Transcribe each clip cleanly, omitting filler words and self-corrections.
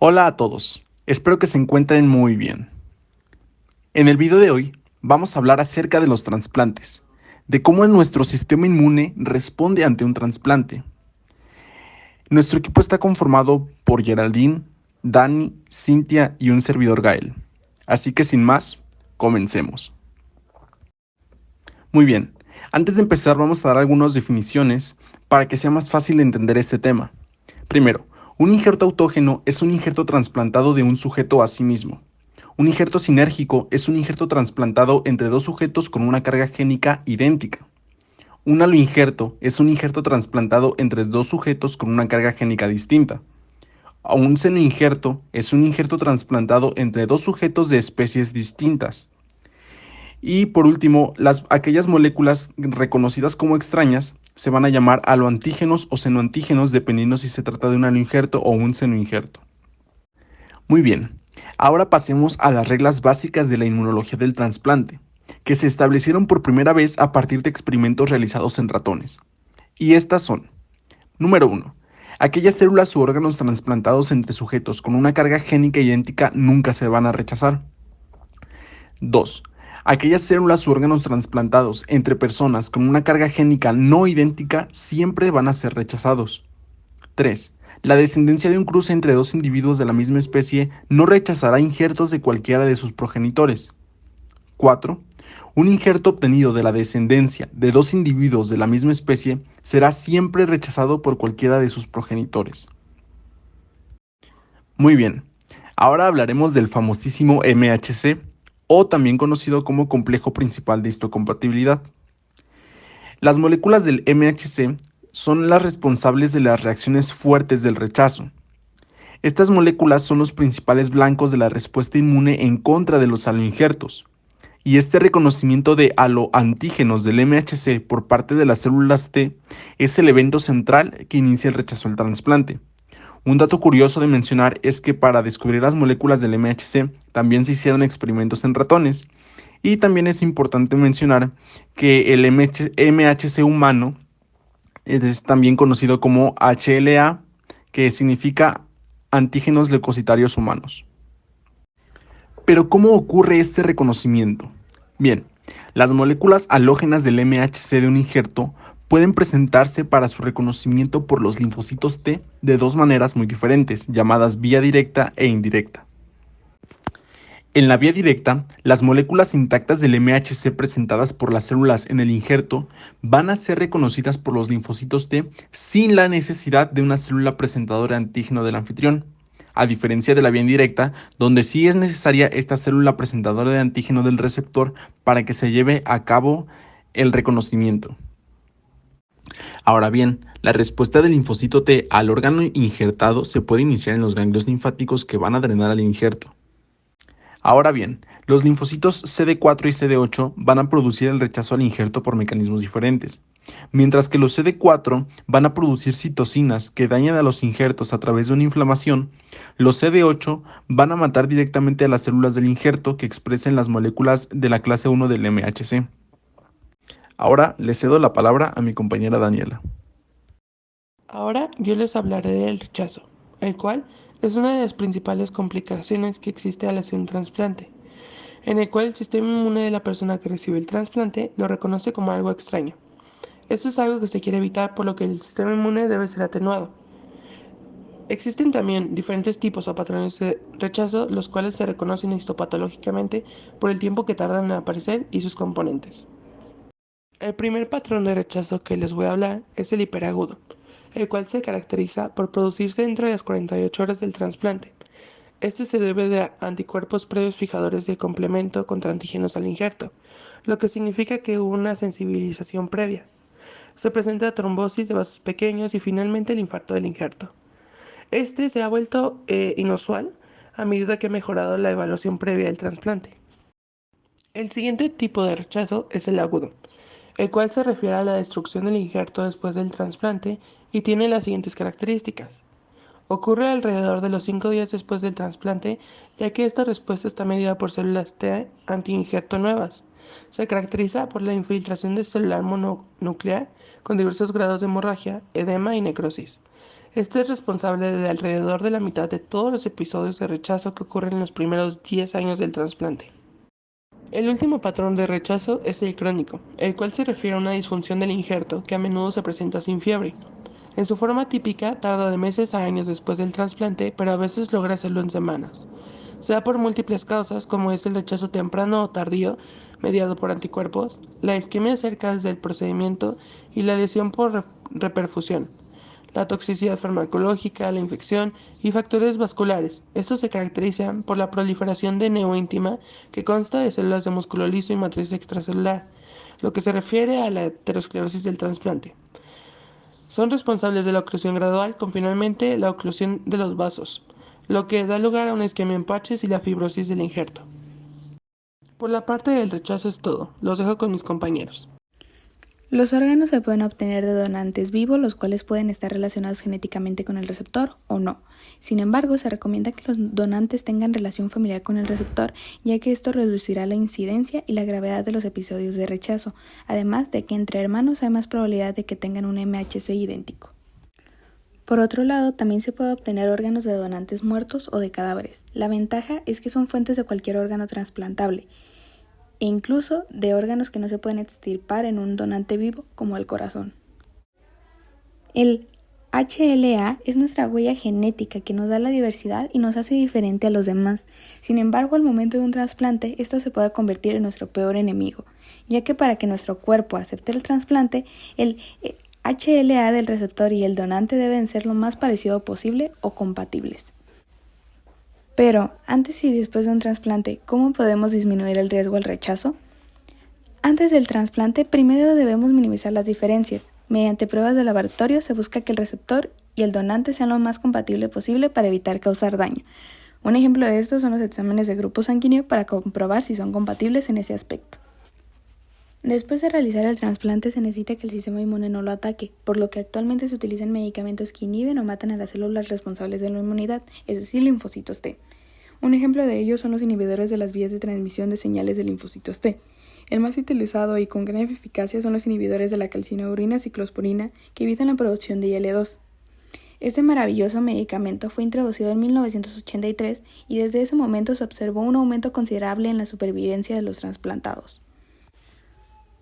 Hola a todos, espero que se encuentren muy bien. En el video de hoy vamos a hablar acerca de los trasplantes, de cómo nuestro sistema inmune responde ante un trasplante. Nuestro equipo está conformado por Geraldine, Dani, Cintia y un servidor Gael. Así que sin más, comencemos. Muy bien, antes de empezar vamos a dar algunas definiciones para que sea más fácil entender este tema. Primero, un injerto autógeno es un injerto trasplantado de un sujeto a sí mismo. Un injerto sinérgico es un injerto trasplantado entre dos sujetos con una carga génica idéntica. Un aloinjerto es un injerto trasplantado entre dos sujetos con una carga génica distinta. Un senoinjerto es un injerto trasplantado entre dos sujetos de especies distintas. Y por último, aquellas moléculas reconocidas como extrañas se van a llamar aloantígenos o senoantígenos dependiendo si se trata de un aloinjerto o un senoinjerto. Muy bien, ahora pasemos a las reglas básicas de la inmunología del trasplante, que se establecieron por primera vez a partir de experimentos realizados en ratones. Y estas son: número 1. Aquellas células u órganos trasplantados entre sujetos con una carga génica idéntica nunca se van a rechazar. 2. Aquellas células u órganos trasplantados entre personas con una carga génica no idéntica siempre van a ser rechazados. 3. La descendencia de un cruce entre dos individuos de la misma especie no rechazará injertos de cualquiera de sus progenitores. 4. Un injerto obtenido de la descendencia de dos individuos de la misma especie será siempre rechazado por cualquiera de sus progenitores. Muy bien, ahora hablaremos del famosísimo MHC, o también conocido como complejo principal de histocompatibilidad. Las moléculas del MHC son las responsables de las reacciones fuertes del rechazo. Estas moléculas son los principales blancos de la respuesta inmune en contra de los aloinjertos, y este reconocimiento de aloantígenos del MHC por parte de las células T es el evento central que inicia el rechazo al trasplante. Un dato curioso de mencionar es que para descubrir las moléculas del MHC también se hicieron experimentos en ratones, y también es importante mencionar que el MHC humano es también conocido como HLA, que significa antígenos leucocitarios humanos. Pero ¿cómo ocurre este reconocimiento? Bien, las moléculas halógenas del MHC de un injerto pueden presentarse para su reconocimiento por los linfocitos T de dos maneras muy diferentes, llamadas vía directa e indirecta. En la vía directa, las moléculas intactas del MHC presentadas por las células en el injerto van a ser reconocidas por los linfocitos T sin la necesidad de una célula presentadora de antígeno del anfitrión, a diferencia de la vía indirecta, donde sí es necesaria esta célula presentadora de antígeno del receptor para que se lleve a cabo el reconocimiento. Ahora bien, la respuesta del linfocito T al órgano injertado se puede iniciar en los ganglios linfáticos que van a drenar al injerto. Ahora bien, los linfocitos CD4 y CD8 van a producir el rechazo al injerto por mecanismos diferentes, mientras que los CD4 van a producir citocinas que dañan a los injertos a través de una inflamación. Los CD8 van a matar directamente a las células del injerto que expresen las moléculas de la clase 1 del MHC. Ahora le cedo la palabra a mi compañera Daniela. Ahora yo les hablaré del rechazo, el cual es una de las principales complicaciones que existe al hacer un trasplante, en el cual el sistema inmune de la persona que recibe el trasplante lo reconoce como algo extraño. Esto es algo que se quiere evitar, por lo que el sistema inmune debe ser atenuado. Existen también diferentes tipos o patrones de rechazo, los cuales se reconocen histopatológicamente por el tiempo que tardan en aparecer y sus componentes. El primer patrón de rechazo que les voy a hablar es el hiperagudo, el cual se caracteriza por producirse dentro de las 48 horas del trasplante. Este se debe de anticuerpos previos fijadores del complemento contra antígenos al injerto, lo que significa que hubo una sensibilización previa. Se presenta trombosis de vasos pequeños y finalmente el infarto del injerto. Este se ha vuelto inusual a medida que ha mejorado la evaluación previa del trasplante. El siguiente tipo de rechazo es el agudo, el cual se refiere a la destrucción del injerto después del trasplante y tiene las siguientes características. Ocurre alrededor de los 5 días después del trasplante, ya que esta respuesta está medida por células T anti-injerto nuevas. Se caracteriza por la infiltración de celular mononuclear con diversos grados de hemorragia, edema y necrosis. Este es responsable de alrededor de la mitad de todos los episodios de rechazo que ocurren en los primeros 10 años del trasplante. El último patrón de rechazo es el crónico, el cual se refiere a una disfunción del injerto que a menudo se presenta sin fiebre. En su forma típica, tarda de meses a años después del trasplante, pero a veces logra hacerlo en semanas. Se da por múltiples causas, como es el rechazo temprano o tardío, mediado por anticuerpos, la isquemia cerca del procedimiento y la lesión por reperfusión, la toxicidad farmacológica, la infección y factores vasculares. Estos se caracterizan por la proliferación de neoíntima que consta de células de músculo liso y matriz extracelular, lo que se refiere a la aterosclerosis del trasplante. Son responsables de la oclusión gradual con finalmente la oclusión de los vasos, lo que da lugar a una isquemia en parches y la fibrosis del injerto. Por la parte del rechazo es todo. Los dejo con mis compañeros. Los órganos se pueden obtener de donantes vivos, los cuales pueden estar relacionados genéticamente con el receptor o no. Sin embargo, se recomienda que los donantes tengan relación familiar con el receptor, ya que esto reducirá la incidencia y la gravedad de los episodios de rechazo, además de que entre hermanos hay más probabilidad de que tengan un MHC idéntico. Por otro lado, también se puede obtener órganos de donantes muertos o de cadáveres. La ventaja es que son fuentes de cualquier órgano trasplantable, e incluso de órganos que no se pueden extirpar en un donante vivo, como el corazón. El HLA es nuestra huella genética que nos da la diversidad y nos hace diferente a los demás. Sin embargo, al momento de un trasplante, esto se puede convertir en nuestro peor enemigo, ya que para que nuestro cuerpo acepte el trasplante, el HLA del receptor y el donante deben ser lo más parecido posible o compatibles. Pero, antes y después de un trasplante, ¿cómo podemos disminuir el riesgo al rechazo? Antes del trasplante, primero debemos minimizar las diferencias. Mediante pruebas de laboratorio se busca que el receptor y el donante sean lo más compatible posible para evitar causar daño. Un ejemplo de esto son los exámenes de grupo sanguíneo para comprobar si son compatibles en ese aspecto. Después de realizar el trasplante se necesita que el sistema inmune no lo ataque, por lo que actualmente se utilizan medicamentos que inhiben o matan a las células responsables de la inmunidad, es decir, linfocitos T. Un ejemplo de ello son los inhibidores de las vías de transmisión de señales de linfocitos T. El más utilizado y con gran eficacia son los inhibidores de la calcineurin ciclosporina que evitan la producción de IL-2. Este maravilloso medicamento fue introducido en 1983 y desde ese momento se observó un aumento considerable en la supervivencia de los trasplantados.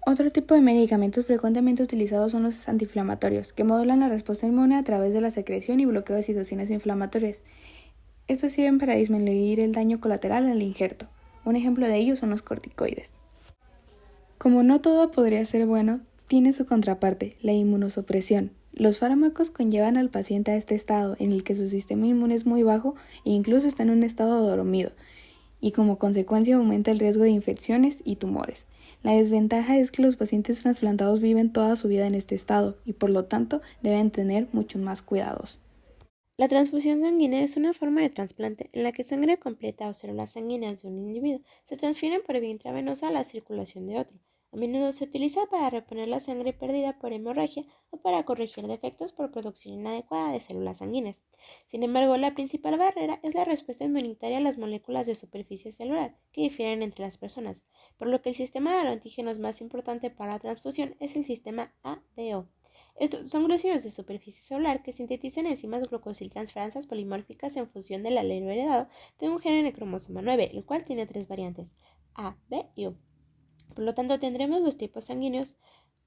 Otro tipo de medicamentos frecuentemente utilizados son los antiinflamatorios, que modulan la respuesta inmune a través de la secreción y bloqueo de citocinas inflamatorias. Estos sirven para disminuir el daño colateral al injerto. Un ejemplo de ello son los corticoides. Como no todo podría ser bueno, tiene su contraparte, la inmunosupresión. Los fármacos conllevan al paciente a este estado en el que su sistema inmune es muy bajo e incluso está en un estado dormido, y como consecuencia aumenta el riesgo de infecciones y tumores. La desventaja es que los pacientes trasplantados viven toda su vida en este estado y por lo tanto deben tener muchos más cuidados. La transfusión sanguínea es una forma de trasplante en la que sangre completa o células sanguíneas de un individuo se transfieren por vía intravenosa a la circulación de otro. A menudo se utiliza para reponer la sangre perdida por hemorragia o para corregir defectos por producción inadecuada de células sanguíneas. Sin embargo, la principal barrera es la respuesta inmunitaria a las moléculas de superficie celular, que difieren entre las personas, por lo que el sistema de antígenos más importante para la transfusión es el sistema ADO. Estos son glúcidos de superficie celular que sintetizan enzimas glucosiltransferasas polimórficas en función del alelo heredado de un gen en el cromosoma 9, el cual tiene 3 variantes, A, B y U. Por lo tanto, tendremos los tipos sanguíneos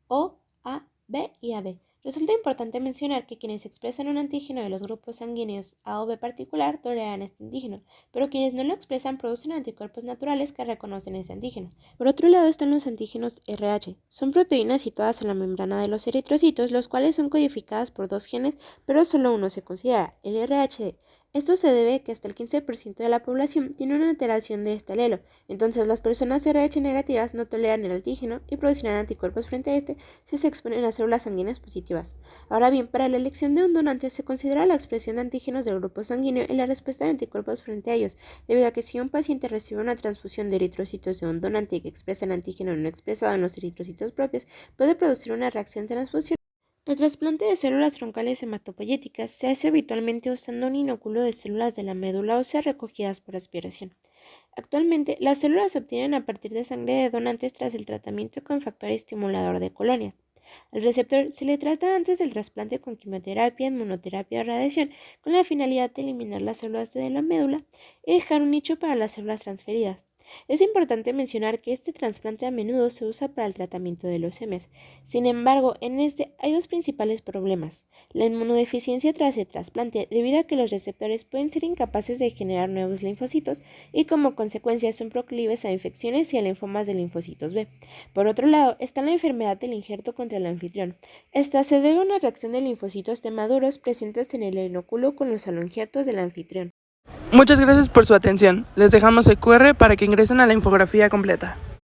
O, A, B y AB. Resulta importante mencionar que quienes expresan un antígeno de los grupos sanguíneos A o B particular toleran este antígeno, pero quienes no lo expresan producen anticuerpos naturales que reconocen ese antígeno. Por otro lado están los antígenos RH. Son proteínas situadas en la membrana de los eritrocitos, los cuales son codificadas por 2 genes, pero solo uno se considera, el RHD. Esto se debe a que hasta el 15% de la población tiene una alteración de este alelo, entonces las personas RH negativas no toleran el antígeno y producirán anticuerpos frente a este si se exponen a células sanguíneas positivas. Ahora bien, para la elección de un donante se considera la expresión de antígenos del grupo sanguíneo y la respuesta de anticuerpos frente a ellos, debido a que si un paciente recibe una transfusión de eritrocitos de un donante que expresa el antígeno no expresado en los eritrocitos propios, puede producir una reacción de transfusión. El trasplante de células troncales hematopoyéticas se hace habitualmente usando un inóculo de células de la médula ósea recogidas por aspiración. Actualmente, las células se obtienen a partir de sangre de donantes tras el tratamiento con factor estimulador de colonias. Al receptor se le trata antes del trasplante con quimioterapia, inmunoterapia o radiación, con la finalidad de eliminar las células de la médula y dejar un nicho para las células transferidas. Es importante mencionar que este trasplante a menudo se usa para el tratamiento de leucemias. Sin embargo, en este hay dos principales problemas: la inmunodeficiencia tras el trasplante, debido a que los receptores pueden ser incapaces de generar nuevos linfocitos y como consecuencia son proclives a infecciones y a linfomas de linfocitos B. Por otro lado, está la enfermedad del injerto contra el anfitrión. Esta se debe a una reacción de linfocitos T maduros presentes en el inóculo con los aloinjertos del anfitrión. Muchas gracias por su atención. Les dejamos el QR para que ingresen a la infografía completa.